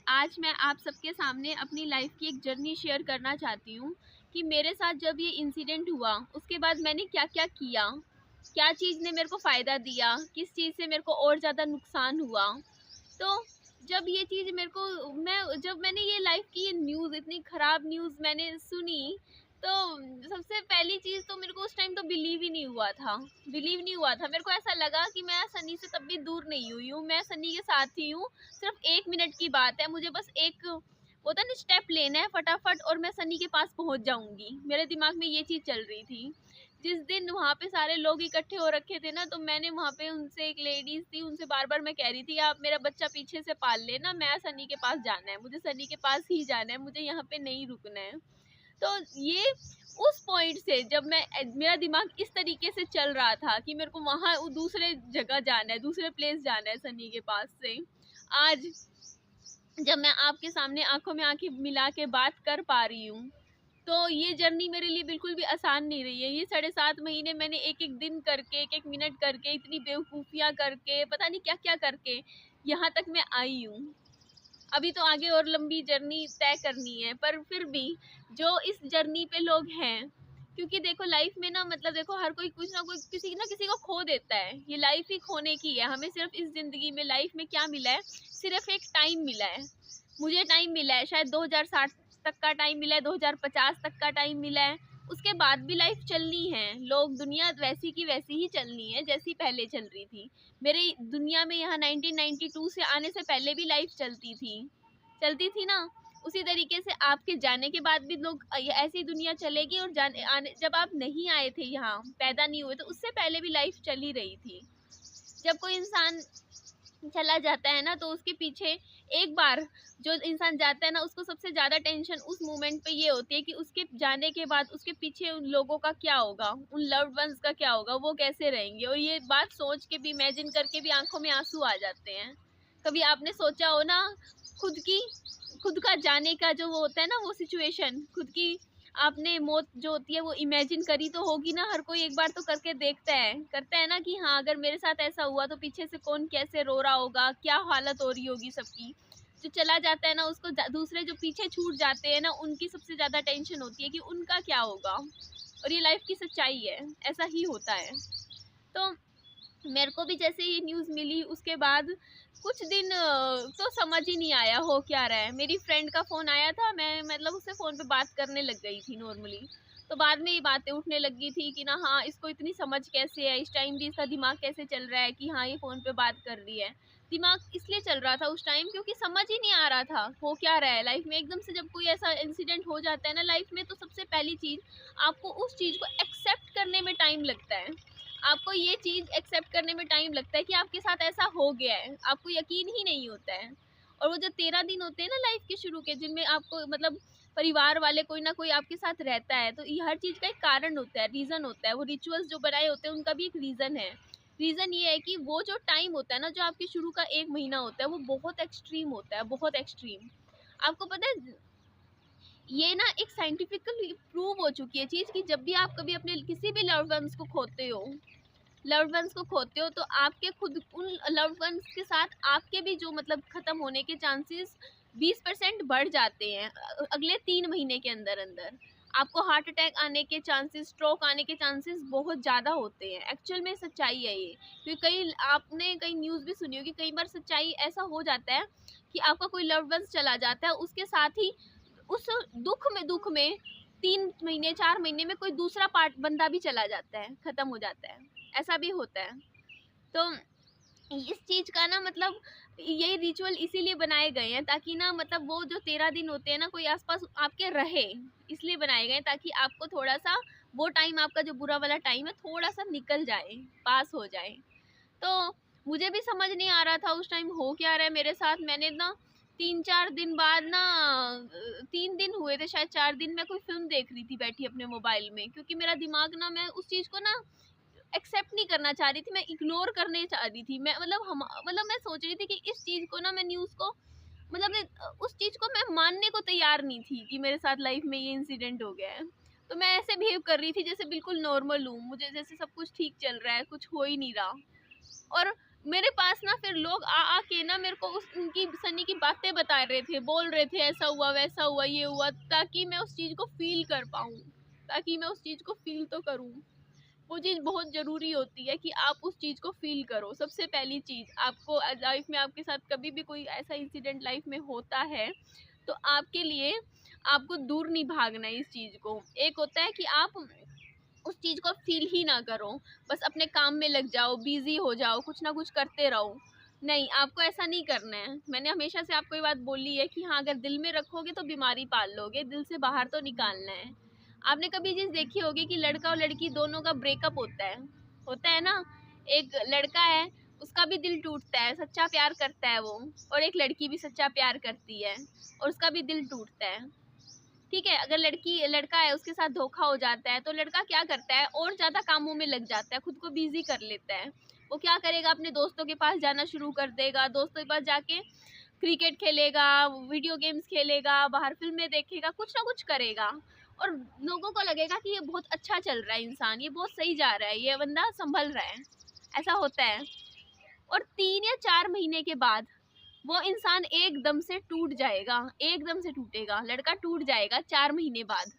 आज मैं आप सबके सामने अपनी लाइफ की एक जर्नी शेयर करना चाहती हूँ कि मेरे साथ जब ये इंसिडेंट हुआ उसके बाद मैंने क्या क्या किया, क्या चीज़ ने मेरे को फ़ायदा दिया, किस चीज़ से मेरे को और ज़्यादा नुकसान हुआ। तो जब ये चीज़ मेरे को जब मैंने ये लाइफ की ये न्यूज़, इतनी ख़राब न्यूज़ मैंने सुनी, तो सबसे पहली चीज़ तो मेरे को उस टाइम तो बिलीव नहीं हुआ था। मेरे को ऐसा लगा कि मैं सनी से तब भी दूर नहीं हुई हूँ, मैं सनी के साथ ही हूँ। सिर्फ 1 मिनट की बात है, मुझे बस एक होता है ना स्टेप लेना है फटाफट और मैं सनी के पास पहुँच जाऊँगी। मेरे दिमाग में ये चीज़ चल रही थी। जिस दिन वहाँ पे सारे लोग इकट्ठे हो रखे थे ना, तो मैंने वहाँ पे उनसे, एक लेडीज़ थी, उनसे बार-बार मैं कह रही थी आप मेरा बच्चा पीछे से पाल लेना, मैं सनी के पास जाना है, मुझे सनी के पास ही जाना है, मुझे यहाँ पे नहीं रुकना है। तो ये उस पॉइंट से जब मेरा दिमाग इस तरीके से चल रहा था कि मेरे को वहाँ दूसरे जगह जाना है, दूसरे प्लेस जाना है सनी के पास से, आज जब मैं आपके सामने आँखों में आँखें मिला के बात कर पा रही हूँ, तो ये जर्नी मेरे लिए बिल्कुल भी आसान नहीं रही है। ये 7.5 महीने मैंने एक-एक दिन करके, एक-एक मिनट करके, इतनी बेवकूफ़ियाँ करके, पता नहीं क्या-क्या करके यहाँ तक मैं आई हूँ। अभी तो आगे और लंबी जर्नी तय करनी है, पर फिर भी जो इस जर्नी पे लोग हैं, क्योंकि देखो लाइफ में ना, मतलब देखो हर कोई कुछ ना कोई किसी ना किसी को खो देता है। ये लाइफ ही खोने की है। हमें सिर्फ इस ज़िंदगी में लाइफ में क्या मिला है? सिर्फ एक टाइम मिला है। मुझे टाइम मिला है, शायद 2060 तक का टाइम मिला है, 2050 तक का टाइम मिला है। उसके बाद भी लाइफ चलनी है। लोग, दुनिया वैसी की वैसी ही चलनी है जैसी पहले चल रही थी। मेरे दुनिया में यहाँ 1992 से आने से पहले भी लाइफ चलती थी ना। उसी तरीके से आपके जाने के बाद भी लोग ऐसी दुनिया चलेगी, और जाने आने जब आप नहीं आए थे, यहाँ पैदा नहीं हुए, तो उससे पहले भी लाइफ चल ही रही थी। जब कोई इंसान चला जाता है ना, तो उसके पीछे, एक बार जो इंसान जाता है ना, उसको सबसे ज़्यादा टेंशन उस मोमेंट पे ये होती है कि उसके जाने के बाद उसके पीछे उन लोगों का क्या होगा, उन लव्ड वंस का क्या होगा, वो कैसे रहेंगे। और ये बात सोच के भी, इमेजिन करके भी आंखों में आंसू आ जाते हैं। कभी आपने सोचा हो ना, खुद की खुद का जाने का जो वो होता है ना, वो सिचुएशन, खुद की आपने मौत जो होती है वो इमेजिन करी तो होगी ना। हर कोई एक बार तो करके देखता है, करता है ना कि हाँ, अगर मेरे साथ ऐसा हुआ तो पीछे से कौन कैसे रो रहा होगा, क्या हालत हो रही होगी सबकी। जो चला जाता है ना, उसको दूसरे जो पीछे छूट जाते हैं ना, उनकी सबसे ज़्यादा टेंशन होती है कि उनका क्या होगा। और ये लाइफ की सच्चाई है, ऐसा ही होता है। तो मेरे को भी जैसे ही न्यूज़ मिली उसके बाद कुछ दिन तो समझ ही नहीं आया हो क्या रहा है। मेरी फ्रेंड का फ़ोन आया था, मैं मतलब उससे फ़ोन पे बात करने लग गई थी नॉर्मली। तो बाद में ये बातें उठने लगी थी कि ना, हाँ, इसको इतनी समझ कैसे है, इस टाइम भी इसका दिमाग कैसे चल रहा है कि हाँ, ये फ़ोन पे बात कर रही है। दिमाग इसलिए चल रहा था उस टाइम क्योंकि समझ ही नहीं आ रहा था हो क्या रहा है लाइफ में। एकदम से जब कोई ऐसा इंसिडेंट हो जाता है ना लाइफ में, तो सबसे पहली चीज़, आपको उस चीज़ को एक्सेप्ट करने में टाइम लगता है। आपको ये चीज़ एक्सेप्ट करने में टाइम लगता है कि आपके साथ ऐसा हो गया है, आपको यकीन ही नहीं होता है। और वो जो 13 दिन होते हैं ना लाइफ के शुरू के, जिनमें आपको मतलब परिवार वाले कोई ना कोई आपके साथ रहता है, तो ये हर चीज़ का एक कारण होता है, रीज़न होता है। वो रिचुअल्स जो बनाए होते हैं, उनका भी एक रीज़न है। रीज़न ये है कि वो जो टाइम होता है ना, जो आपके शुरू का 1 महीना होता है, वो बहुत एक्सट्रीम होता है, बहुत एक्सट्रीम। आपको पता है, ये ना एक साइंटिफिकली प्रूव हो चुकी है चीज़ कि जब भी आप कभी अपने किसी भी लव्ड वंस को खोते हो, तो आपके खुद उन लव्ड वंस के साथ आपके भी जो मतलब ख़त्म होने के चांसेस 20% बढ़ जाते हैं अगले 3 महीने के अंदर। आपको हार्ट अटैक आने के चांसेस, स्ट्रोक आने के चांसेस बहुत ज़्यादा होते हैं। एक्चुअल में सच्चाई है ये। क्योंकि आपने कई न्यूज़ भी सुनी होगी, कई बार सच्चाई ऐसा हो जाता है कि आपका कोई लव्ड वंस चला जाता है, उसके साथ ही उस दुःख में 3 महीने, 4 महीने में कोई दूसरा बंदा भी चला जाता है, ख़त्म हो जाता है। ऐसा भी होता है। तो इस चीज़ का ना मतलब, ये रिचुअल इसीलिए बनाए गए हैं ताकि ना, मतलब वो जो 13 दिन होते हैं ना, कोई आस-पास आपके रहे, इसलिए बनाए गए हैं ताकि आपको थोड़ा-सा वो टाइम, आपका जो बुरा वाला टाइम है, थोड़ा-सा निकल जाए, पास हो जाए। तो मुझे भी समझ नहीं आ रहा था उस टाइम हो क्या रहा है मेरे साथ। मैंने ना 3-4 दिन बाद ना, 3 दिन हुए थे शायद, 4 दिन मैं कोई फ़िल्म देख रही थी बैठी अपने मोबाइल में, क्योंकि मेरा दिमाग ना, मैं उस चीज़ को ना एक्सेप्ट नहीं करना चाह रही थी, मैं इग्नोर करने चाह रही थी। मैं मतलब मैं सोच रही थी कि इस चीज़ को ना, मैं न्यूज़ को मतलब मैं उस चीज़ को मैं मानने को तैयार नहीं थी कि मेरे साथ लाइफ में ये इंसिडेंट हो गया है। तो मैं ऐसे बिहेव कर रही थी जैसे बिल्कुल नॉर्मल हूँ, मुझे जैसे सब कुछ ठीक चल रहा है, कुछ हो ही नहीं रहा। और मेरे पास ना फिर लोग आ आके ना मेरे को उस उनकी सनी की बातें बता रहे थे, बोल रहे थे ऐसा हुआ वैसा हुआ ये हुआ, ताकि मैं उस चीज़ को फील कर पाऊँ, ताकि मैं उस चीज़ को फील तो करूँ। वो चीज़ बहुत ज़रूरी होती है कि आप उस चीज़ को फ़ील करो। सबसे पहली चीज़ आपको लाइफ़ में आपके साथ कभी भी कोई ऐसा इंसिडेंट लाइफ़ में होता है, तो आपके लिए आपको दूर नहीं भागना है इस चीज़ को। एक होता है कि आप उस चीज़ को फ़ील ही ना करो, बस अपने काम में लग जाओ, बिज़ी हो जाओ, कुछ ना कुछ करते रहो। नहीं, आपको ऐसा नहीं करना है। मैंने हमेशा से आपको ये बात बोली है कि हाँ, अगर दिल में रखोगे तो बीमारी पाल लोगे, दिल से बाहर तो निकालना है। आपने कभी ये चीज़ देखी होगी कि लड़का और लड़की दोनों का ब्रेकअप होता है ना? एक लड़का है, उसका भी दिल टूटता है, सच्चा प्यार करता है वो, और एक लड़की भी सच्चा प्यार करती है और उसका भी दिल टूटता है। ठीक है, अगर लड़का है उसके साथ धोखा हो जाता है, तो लड़का क्या करता है, और ज़्यादा कामों में लग जाता है, खुद को बिज़ी कर लेता है। वो क्या करेगा, अपने दोस्तों के पास जाना शुरू कर देगा, दोस्तों के पास जाके क्रिकेट खेलेगा, वीडियो गेम्स खेलेगा, बाहर फ़िल्में देखेगा, कुछ ना कुछ करेगा, और लोगों को लगेगा कि ये बहुत अच्छा चल रहा है इंसान, ये बहुत सही जा रहा है, ये बंदा सँभल रहा है, ऐसा होता है। और 3 या 4 महीने के बाद वो इंसान एकदम से टूट जाएगा, एकदम से टूटेगा, लड़का टूट जाएगा 4 महीने बाद,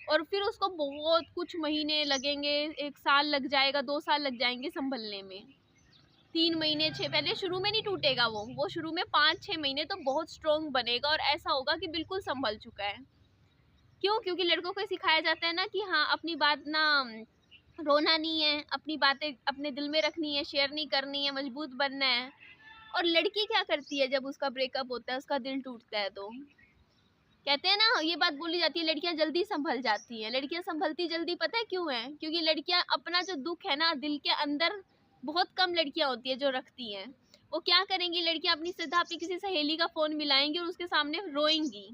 और फिर उसको बहुत कुछ महीने लगेंगे, 1 साल लग जाएगा, 2 साल लग जाएंगे संभलने में। 3 महीने 6, पहले शुरू में नहीं टूटेगा वो शुरू में 5-6 महीने तो बहुत स्ट्रॉन्ग बनेगा, और ऐसा होगा कि बिल्कुल संभल चुका है। क्यों? क्योंकि लड़कों को सिखाया जाता है ना कि हाँ, अपनी बात ना रोना नहीं है, अपनी बातें अपने दिल में रखनी है, शेयर नहीं करनी है, मजबूत बनना है। और लड़की क्या करती है जब उसका ब्रेकअप होता है, उसका दिल टूटता है, तो कहते हैं ना, ये बात बोली जाती है, लड़कियां जल्दी संभल जाती हैं। लड़कियां संभलती जल्दी पता है क्यों है? क्योंकि लड़कियां अपना जो दुख है ना दिल के अंदर, बहुत कम लड़कियां होती है जो रखती हैं। वो क्या करेंगी, लड़कियां अपनी सीधा अपनी किसी सहेली का फोन मिलाएंगी और उसके सामने रोएंगी,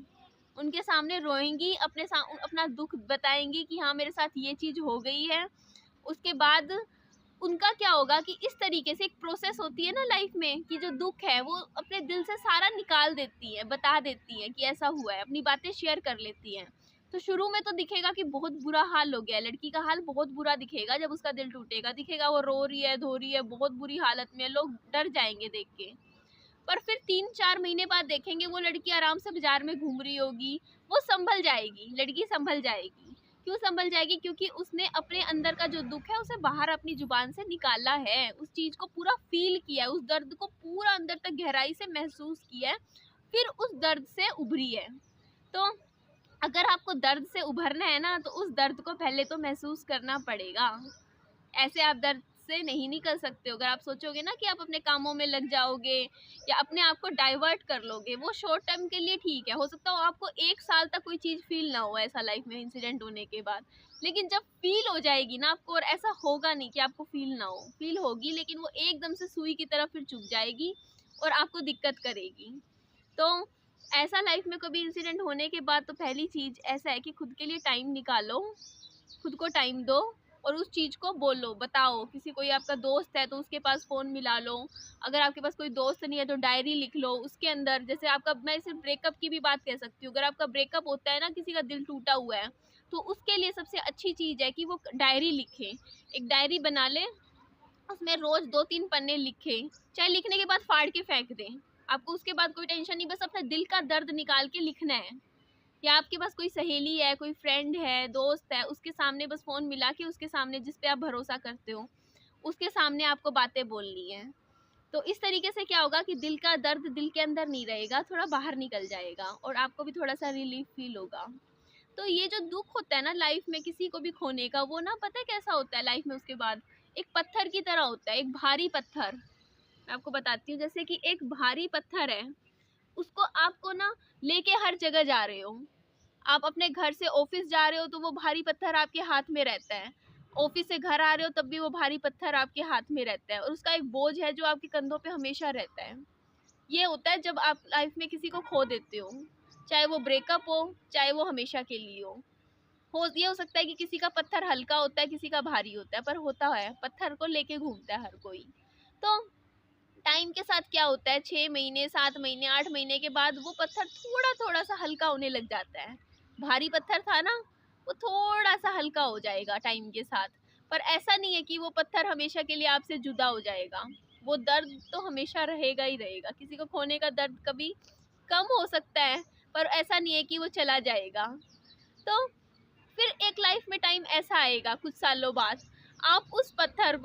उनके सामने रोएंगी, अपना दुख बताएंगी कि हाँ, मेरे साथ ये चीज़ हो गई है। उसके बाद उनका क्या होगा कि इस तरीके से एक प्रोसेस होती है ना लाइफ में, कि जो दुख है वो अपने दिल से सारा निकाल देती है, बता देती है कि ऐसा हुआ है, अपनी बातें शेयर कर लेती हैं। तो शुरू में तो दिखेगा कि बहुत बुरा हाल हो गया है, लड़की का हाल बहुत बुरा दिखेगा जब उसका दिल टूटेगा, दिखेगा वो रो रही है, धो रही है, बहुत बुरी हालत में है, लोग डर जाएंगे देख के। पर फिर 3-4 महीने बाद देखेंगे वो लड़की आराम से बाजार में घूम रही होगी, वो संभल जाएगी, लड़की संभल जाएगी। क्यों संभल जाएगी? क्योंकि उसने अपने अंदर का जो दुख है उसे बाहर अपनी जुबान से निकाला है, उस चीज को पूरा फील किया है, उस दर्द को पूरा अंदर तक गहराई से महसूस किया है, फिर उस दर्द से उभरी है। तो अगर आपको दर्द से उभरना है ना, तो उस दर्द को पहले तो महसूस करना पड़ेगा। ऐसे आप दर्द से नहीं निकल सकते हो। अगर आप सोचोगे ना कि आप अपने कामों में लग जाओगे या अपने आप को डाइवर्ट कर लोगे, वो शॉर्ट टर्म के लिए ठीक है, हो सकता हो आपको 1 साल तक कोई चीज़ फील ना हो ऐसा लाइफ में इंसिडेंट होने के बाद। लेकिन जब फील हो जाएगी ना आपको, और ऐसा होगा नहीं कि आपको फील ना हो, फील होगी, लेकिन वो एकदम से सुई की तरह फिर चुभ जाएगी और आपको दिक्कत करेगी। तो ऐसा लाइफ में कभी इंसिडेंट होने के बाद तो पहली चीज़ ऐसा है कि खुद के लिए टाइम निकालो, खुद को टाइम दो, और उस चीज़ को बोलो, बताओ। किसी कोई आपका दोस्त है तो उसके पास फ़ोन मिला लो, अगर आपके पास कोई दोस्त नहीं है तो डायरी लिख लो, उसके अंदर जैसे आपका, मैं सिर्फ ब्रेकअप की भी बात कह सकती हूँ, अगर आपका ब्रेकअप होता है ना, किसी का दिल टूटा हुआ है, तो उसके लिए सबसे अच्छी चीज़ है कि वो डायरी लिखे, एक डायरी बना ले, उसमें रोज़ 2-3 पन्ने लिखे, चाहे लिखने के बाद फाड़ के फेंक दें, आपको उसके बाद कोई टेंशन नहीं, बस अपने दिल का दर्द निकाल के लिखना है। या आपके पास कोई सहेली है, कोई फ्रेंड है, दोस्त है, उसके सामने बस फ़ोन मिला के, उसके सामने जिस पे आप भरोसा करते हो, उसके सामने आपको बातें बोलनी है। तो इस तरीके से क्या होगा कि दिल का दर्द दिल के अंदर नहीं रहेगा, थोड़ा बाहर निकल जाएगा और आपको भी थोड़ा-सा रिलीफ़ फ़ील होगा। तो ये जो दुःख होता है ना लाइफ़ में किसी को भी खोने का, वो ना पता है कैसा होता है लाइफ़ में उसके बाद? एक पत्थर की तरह होता है, एक भारी पत्थर। मैं आपको बताती हूँ, जैसे कि एक भारी पत्थर है, उसको आपको ना लेके हर जगह जा रहे हो। आप अपने घर से ऑफिस जा रहे हो तो वो भारी पत्थर आपके हाथ में रहता है, ऑफिस से घर आ रहे हो तब भी वो भारी पत्थर आपके हाथ में रहता है, और उसका एक बोझ है जो आपके कंधों पे हमेशा रहता है। ये होता है जब आप लाइफ में किसी को खो देते हो, चाहे वो ब्रेकअप हो, चाहे वो हमेशा के लिए ये हो सकता है कि किसी का पत्थर हल्का होता है, किसी का भारी होता है, पर होता है, पत्थर को लेके घूमता है हर कोई। तो टाइम के साथ क्या होता है, 6 महीने, 7 महीने, 8 महीने के बाद वो पत्थर थोड़ा थोड़ा सा हल्का होने लग जाता है। भारी पत्थर था ना, वो थोड़ा सा हल्का हो जाएगा टाइम के साथ, पर ऐसा नहीं है कि वो पत्थर हमेशा के लिए आपसे जुदा हो जाएगा। वो दर्द तो हमेशा रहेगा ही रहेगा। किसी को खोने का दर्द कभी कम हो सकता है, पर ऐसा नहीं है कि वो चला जाएगा। तो फिर एक लाइफ में टाइम ऐसा आएगा कुछ सालों बाद, आप उस पत्थर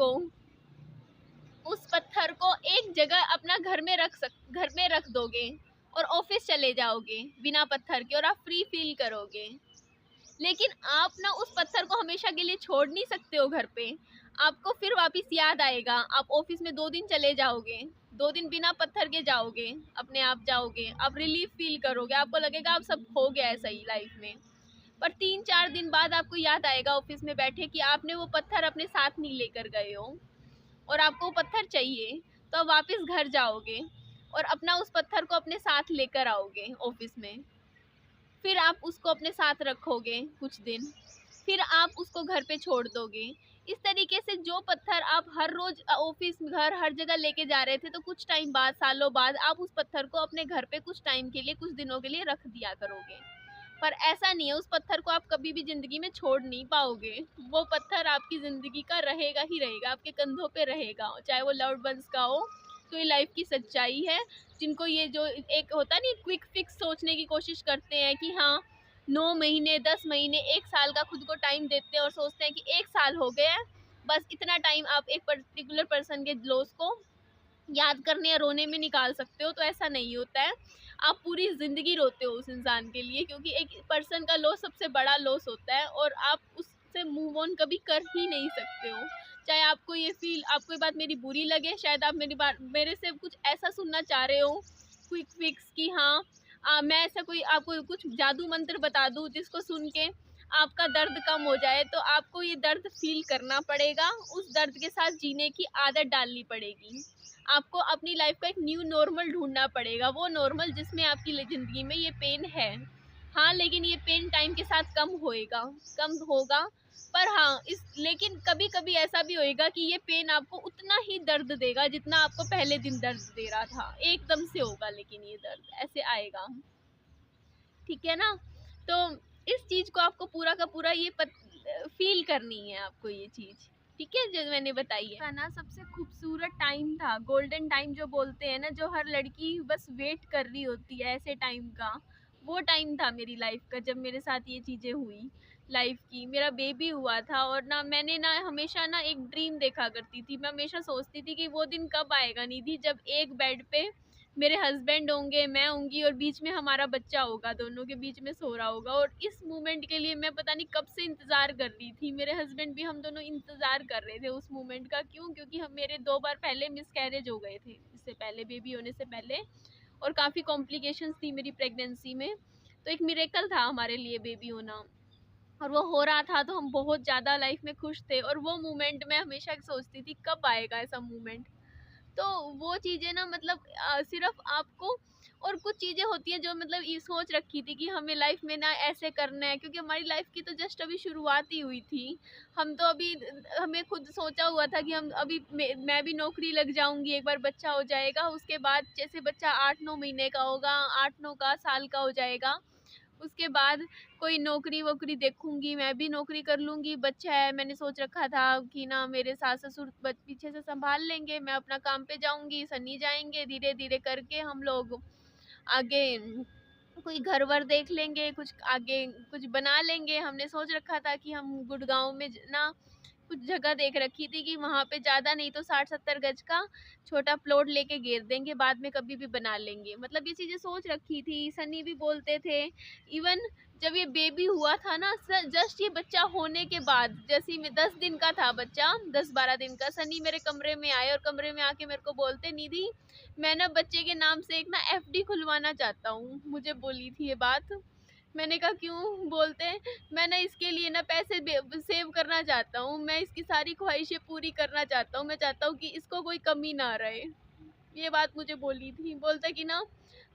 को एक जगह अपना घर में रख दोगे और ऑफिस चले जाओगे बिना पत्थर के, और आप फ्री फील करोगे। लेकिन आप ना उस पत्थर को हमेशा के लिए छोड़ नहीं सकते हो घर पे। आपको फिर वापस याद आएगा, आप ऑफिस में 2 दिन चले जाओगे, 2 दिन बिना पत्थर के जाओगे, अपने आप जाओगे, आप रिलीफ फील करोगे, आपको लगेगा आप सब हो गया है सही लाइफ में। पर 3-4 दिन बाद आपको याद आएगा ऑफिस में बैठे कि आपने वो पत्थर अपने साथ नहीं लेकर गए हो, और आपको वो पत्थर चाहिए। तो आप वापस घर जाओगे और अपना उस पत्थर को अपने साथ लेकर आओगे ऑफिस में। फिर आप उसको अपने साथ रखोगे कुछ दिन, फिर आप उसको घर पे छोड़ दोगे। इस तरीके से जो पत्थर आप हर रोज ऑफिस, घर, हर जगह लेके जा रहे थे, तो कुछ टाइम बाद, सालों बाद, आप उस पत्थर को अपने घर पे कुछ टाइम के लिए, कुछ दिनों के लिए रख दिया करोगे। पर ऐसा नहीं है, उस पत्थर को आप कभी भी ज़िंदगी में छोड़ नहीं पाओगे। वो पत्थर आपकी ज़िंदगी का रहेगा ही रहेगा, आपके कंधों पे रहेगा, चाहे वो लव्ड वंस का हो। तो ये लाइफ की सच्चाई है। जिनको ये जो एक होता नहीं, क्विक फिक्स सोचने की कोशिश करते हैं कि हाँ 9 महीने, 10 महीने, 1 साल का खुद को टाइम देते हैं और सोचते हैं कि 1 साल हो गया है, बस इतना टाइम आप एक पर्टिकुलर पर्सन के लॉस को याद करने या रोने में निकाल सकते हो। तो ऐसा नहीं होता है। आप पूरी ज़िंदगी रोते हो उस इंसान के लिए, क्योंकि एक पर्सन का लॉस सबसे बड़ा लॉस होता है और आप उससे मूव ऑन कभी कर ही नहीं सकते हो। चाहे आपको ये बात मेरी बुरी लगे, शायद आप मेरे से कुछ ऐसा सुनना चाह रहे हो क्विक फिक्स कि हाँ मैं ऐसा कोई आपको कुछ जादू मंत्र बता दूँ जिसको सुन के आपका दर्द कम हो जाए, तो आपको ये दर्द फील करना पड़ेगा, उस दर्द के साथ जीने की आदत डालनी पड़ेगी। आपको अपनी लाइफ का एक न्यू नॉर्मल ढूंढना पड़ेगा, वो नॉर्मल जिसमें आपकी ज़िंदगी में ये पेन है। हाँ, लेकिन ये पेन टाइम के साथ कम होगा। पर हाँ, लेकिन कभी कभी ऐसा भी होएगा कि ये पेन आपको उतना ही दर्द देगा जितना आपको पहले दिन दर्द दे रहा था। एकदम से होगा, लेकिन ये दर्द ऐसे आएगा। ठीक है ना? तो इस चीज़ को आपको पूरा का पूरा फील करनी है, आपको ये चीज़। ठीक है, जो मैंने बताई है ना, सबसे खूबसूरत टाइम था, गोल्डन टाइम जो बोलते हैं ना, जो हर लड़की बस वेट कर रही होती है ऐसे टाइम का। वो टाइम था मेरी लाइफ का, जब मेरे साथ ये चीज़ें हुई लाइफ की। मेरा बेबी हुआ था और ना मैंने ना हमेशा ना एक ड्रीम देखा करती थी। मैं हमेशा सोचती थी कि वो दिन कब आएगा निधि, जब एक बेड पे मेरे हस्बैंड होंगे, मैं होंगी और बीच में हमारा बच्चा होगा, दोनों के बीच में सो रहा होगा। और इस मोमेंट के लिए मैं पता नहीं कब से इंतज़ार कर रही थी, मेरे हस्बैंड भी, हम दोनों इंतज़ार कर रहे थे उस मोमेंट का। क्यों? क्योंकि हम मेरे 2 बार पहले मिसकैरेज हो गए थे, इससे पहले, बेबी होने से पहले, और काफ़ी कॉम्प्लिकेशंस थी मेरी प्रेगनेंसी में। तो एक मिरेकल था हमारे लिए बेबी होना, और वो हो रहा था तो हम बहुत ज़्यादा लाइफ में खुश थे। और वो मोमेंट मैं हमेशा सोचती थी कब आएगा ऐसा मोमेंट। तो वो चीज़ें ना, मतलब सिर्फ आपको, और कुछ चीज़ें होती हैं जो मतलब ये सोच रखी थी कि हमें लाइफ में ना ऐसे करना है, क्योंकि हमारी लाइफ की तो जस्ट अभी शुरुआत ही हुई थी। हम तो अभी, हमें खुद सोचा हुआ था कि हम अभी, मैं भी नौकरी लग जाऊंगी, एक बार बच्चा हो जाएगा, उसके बाद जैसे बच्चा 8-9 महीने का होगा, 8-9 का साल का हो जाएगा, उसके बाद कोई नौकरी वोकरी देखूंगी, मैं भी नौकरी कर लूँगी। बच्चा है, मैंने सोच रखा था कि ना मेरे सास ससुर पीछे से संभाल लेंगे, मैं अपना काम पे जाऊंगी, सनी जाएंगे, धीरे धीरे करके हम लोग आगे कोई घर वर देख लेंगे, कुछ आगे कुछ बना लेंगे। हमने सोच रखा था कि हम गुड़गांव में ना कुछ जगह देख रखी थी कि वहाँ पे ज़्यादा नहीं तो 60-70 गज का छोटा प्लॉट लेके घेर देंगे, बाद में कभी भी बना लेंगे। मतलब ये चीज़ें सोच रखी थी, सनी भी बोलते थे। इवन जब ये बेबी हुआ था ना, जस्ट ये बच्चा होने के बाद, जैसे ही 10 दिन का था बच्चा, 10-12 दिन का, सनी मेरे कमरे में आए और कमरे में आके मेरे को बोलते, निधि मैं ना बच्चे के नाम से एक ना एफडी खुलवाना चाहता हूँ। मुझे बोली थी ये बात। मैंने कहा क्यों? बोलते मैं ना इसके लिए ना पैसे सेव करना चाहता हूँ, मैं इसकी सारी ख्वाहिशें पूरी करना चाहता हूँ, मैं चाहता हूँ कि इसको कोई कमी ना रहे। ये बात मुझे बोली थी। बोलता कि ना,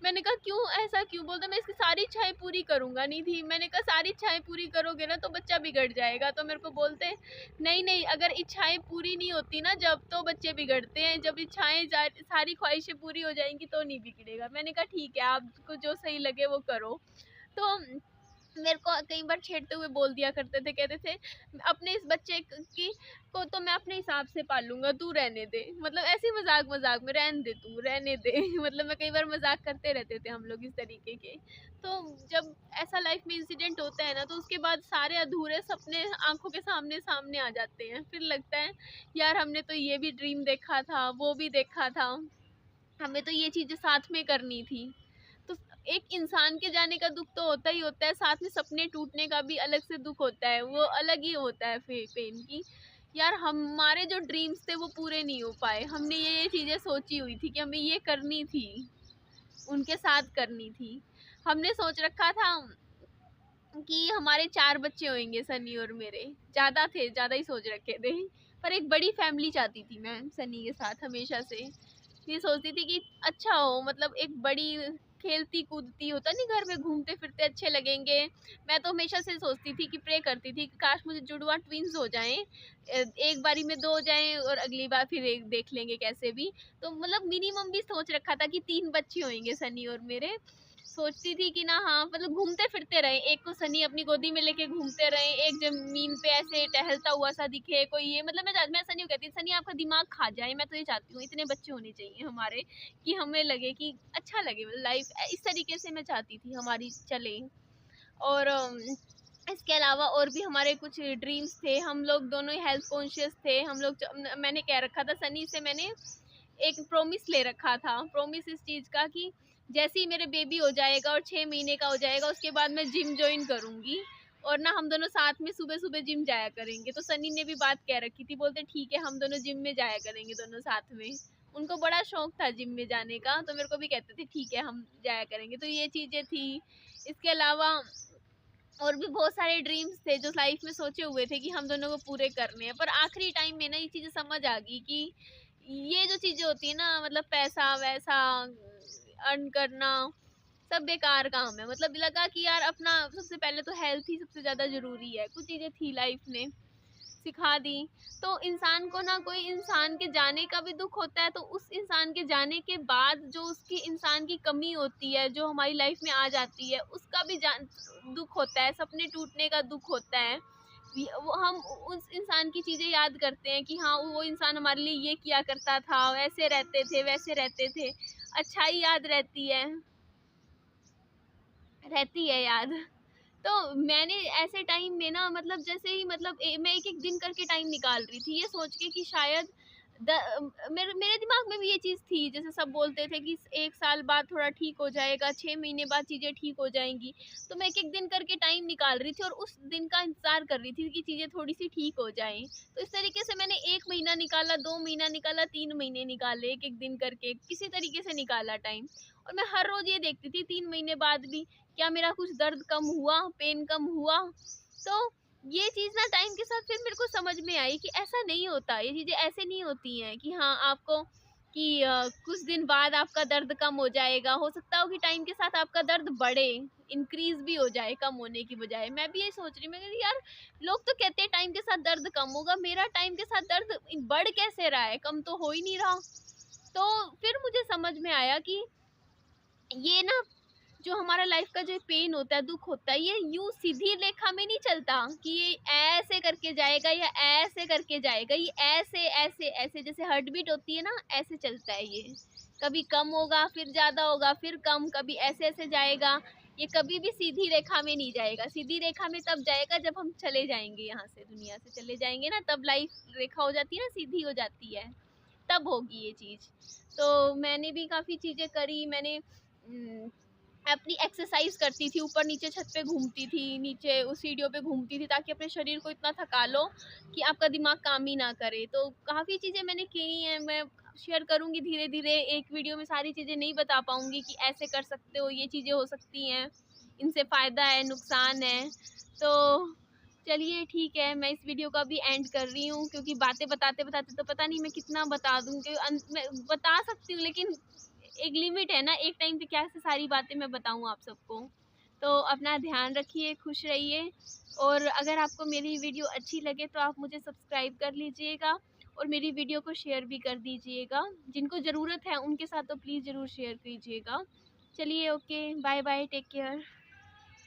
मैंने कहा क्यों, ऐसा क्यों? बोलता मैं इसकी सारी इच्छाएं पूरी करूँगा। नहीं थी, मैंने कहा सारी इच्छाएं पूरी करोगे ना तो बच्चा बिगड़ जाएगा। तो मेरे को बोलते नहीं नहीं, अगर इच्छाएं पूरी नहीं होती ना जब, तो बच्चे बिगड़ते हैं, जब इच्छाएं सारी ख्वाहिशें पूरी हो जाएंगी तो नहीं बिगड़ेगा। मैंने कहा ठीक है, आपको जो सही लगे वो करो। तो मेरे को कई बार छेड़ते हुए बोल दिया करते थे, कहते थे अपने इस बच्चे की को तो मैं अपने हिसाब से पालूंगा, तू रहने दे। मतलब ऐसे ही मजाक मजाक में, रहने दे तू, रहने दे। मतलब मैं कई बार मजाक करते रहते थे हम लोग इस तरीके के। तो जब ऐसा लाइफ में इंसिडेंट होता है ना, तो उसके बाद सारे अधूरे सपने आंखों के सामने सामने आ जाते हैं। फिर लगता है यार हमने तो ये भी ड्रीम देखा था, वो भी देखा था, हमें तो ये चीजें साथ में करनी थी। तो एक इंसान के जाने का दुख तो होता ही होता है, साथ में सपने टूटने का भी अलग से दुख होता है, वो अलग ही होता है पेन की। यार हमारे जो ड्रीम्स थे वो पूरे नहीं हो पाए, हमने ये चीज़ें सोची हुई थी कि हमें ये करनी थी, उनके साथ करनी थी। हमने सोच रखा था कि हमारे 4 बच्चे होंगे, सनी और मेरे। ज़्यादा थे, ज़्यादा ही सोच रखे थे। पर एक बड़ी फैमिली चाहती थी मैं सनी के साथ हमेशा से। ये सोचती थी कि अच्छा हो, मतलब एक बड़ी खेलती कूदती होता नहीं, घर में घूमते फिरते अच्छे लगेंगे। मैं तो हमेशा से सोचती थी कि प्रे करती थी कि काश मुझे जुड़वा ट्विंस हो जाएं, एक बारी में 2 हो जाएं और अगली बार फिर एक देख लेंगे कैसे भी। तो मतलब मिनिमम भी सोच रखा था कि 3 बच्चे होंगे सनी और मेरे। सोचती थी कि ना हाँ, मतलब घूमते फिरते रहे, एक को सनी अपनी गोदी में लेके घूमते रहे, एक जमीन पे ऐसे टहलता हुआ सा दिखे कोई। ये मतलब मैं सनी को कहती, सनी आपका दिमाग खा जाए, मैं तो ये चाहती हूँ इतने बच्चे होने चाहिए हमारे, कि हमें लगे कि अच्छा लगे, लाइफ इस तरीके से मैं चाहती थी हमारी चले। और इसके अलावा और भी हमारे कुछ ड्रीम्स थे, हम लोग दोनों ही हेल्थ कॉन्शियस थे। हम लोग मैंने कह रखा था सनी से, मैंने एक प्रॉमिस ले रखा था, प्रॉमिस इस चीज़ का कि जैसे ही मेरे बेबी हो जाएगा और 6 महीने का हो जाएगा, उसके बाद मैं जिम ज्वाइन करूँगी और ना हम दोनों साथ में सुबह सुबह जिम जाया करेंगे। तो सनी ने भी बात कह रखी थी, बोलते ठीक है हम दोनों जिम में जाया करेंगे दोनों साथ में। उनको बड़ा शौक था जिम में जाने का, तो मेरे को भी कहते थे ठीक है हम जाया करेंगे। तो ये चीज़ें थी। इसके अलावा और भी बहुत सारे ड्रीम्स थे जो लाइफ में सोचे हुए थे कि हम दोनों को पूरे करने हैं। पर आखिरी टाइम में ना ये चीज़ें समझ आ गई कि ये जो चीज़ें होती है ना, मतलब पैसा वैसा अर्न करना सब बेकार काम है। मतलब लगा कि यार अपना सबसे पहले तो हेल्थ ही सबसे ज़्यादा ज़रूरी है। कुछ चीज़ें थी लाइफ ने सिखा दी। तो इंसान को ना, कोई इंसान के जाने का भी दुख होता है, तो उस इंसान के जाने के बाद जो उसकी इंसान की कमी होती है जो हमारी लाइफ में आ जाती है, उसका भी दुख होता है, सपने टूटने का दुख होता है। वो हम उस इंसान की चीज़ें याद करते हैं कि हाँ वो इंसान हमारे लिए ये किया करता था, वैसे रहते थे वैसे रहते थे। अच्छाई याद रहती है याद। तो मैंने ऐसे टाइम में ना, मतलब जैसे ही मतलब मैं एक एक दिन करके टाइम निकाल रही थी, ये सोच के कि शायद मेरे मेरे दिमाग में भी ये चीज़ थी, जैसे सब बोलते थे कि 1 साल बाद थोड़ा ठीक हो जाएगा, 6 महीने बाद चीज़ें ठीक हो जाएंगी। तो मैं एक एक दिन करके टाइम निकाल रही थी और उस दिन का इंतज़ार कर रही थी कि चीज़ें थोड़ी सी ठीक हो जाएं। तो इस तरीके से मैंने 1 महीना निकाला, 2 महीना निकाला, 3 महीने निकाले, एक एक दिन करके किसी तरीके से निकाला टाइम। और मैं हर रोज़ ये देखती थी 3 महीने बाद भी क्या मेरा कुछ दर्द कम हुआ, पेन कम हुआ। तो ये चीज़ ना टाइम के साथ फिर मेरे को समझ में आई कि ऐसा नहीं होता, ये चीज़ें ऐसे नहीं होती हैं कि हाँ आपको कि कुछ दिन बाद आपका दर्द कम हो जाएगा। हो सकता हो कि टाइम के साथ आपका दर्द बढ़े, इंक्रीज भी हो जाए कम होने की बजाय। मैं भी यही सोच रही, मैं कह रही यार लोग तो कहते हैं टाइम के साथ दर्द कम होगा, मेरा टाइम के साथ दर्द बढ़ कैसे रहा है, कम तो हो ही नहीं रहा। तो फिर मुझे समझ में आया कि ये ना जो हमारा लाइफ का जो पेन होता है, दुख होता है, ये यूं सीधी रेखा में नहीं चलता कि ये ऐसे करके जाएगा या ऐसे करके जाएगा। ये ऐसे ऐसे ऐसे जैसे हार्ट बीट होती है ना, ऐसे चलता है ये। कभी कम होगा फिर ज्यादा होगा फिर कम, कभी ऐसे ऐसे जाएगा। ये कभी भी सीधी रेखा में नहीं जाएगा। सीधी रेखा में तब जाएगा जब हम चले जाएंगे, यहाँ से दुनिया से चले जाएंगे ना, तब लाइफ रेखा हो जाती है ना, सीधी हो जाती है, तब होगी ये चीज़। तो मैंने भी काफ़ी चीज़ें करी। मैंने अपनी एक्सरसाइज करती थी, ऊपर नीचे छत पे घूमती थी, नीचे उस सीढ़ियों पे घूमती थी, ताकि अपने शरीर को इतना थका लो कि आपका दिमाग काम ही ना करे। तो काफ़ी चीज़ें मैंने की हैं, मैं शेयर करूँगी धीरे धीरे। एक वीडियो में सारी चीज़ें नहीं बता पाऊँगी कि ऐसे कर सकते हो, ये चीज़ें हो सकती हैं, इनसे फ़ायदा है नुकसान है। तो चलिए ठीक है, मैं इस वीडियो का भी एंड कर रही हूँ, क्योंकि बातें बताते बताते तो पता नहीं मैं कितना बता दूँ। कि मैं बता सकती हूँ लेकिन एक लिमिट है ना, एक टाइम पे क्या से सारी बातें मैं बताऊँ आप सबको। तो अपना ध्यान रखिए, खुश रहिए। और अगर आपको मेरी वीडियो अच्छी लगे तो आप मुझे सब्सक्राइब कर लीजिएगा और मेरी वीडियो को शेयर भी कर दीजिएगा। जिनको ज़रूरत है उनके साथ तो प्लीज़ ज़रूर शेयर कीजिएगा। चलिए okay, bye bye, take care.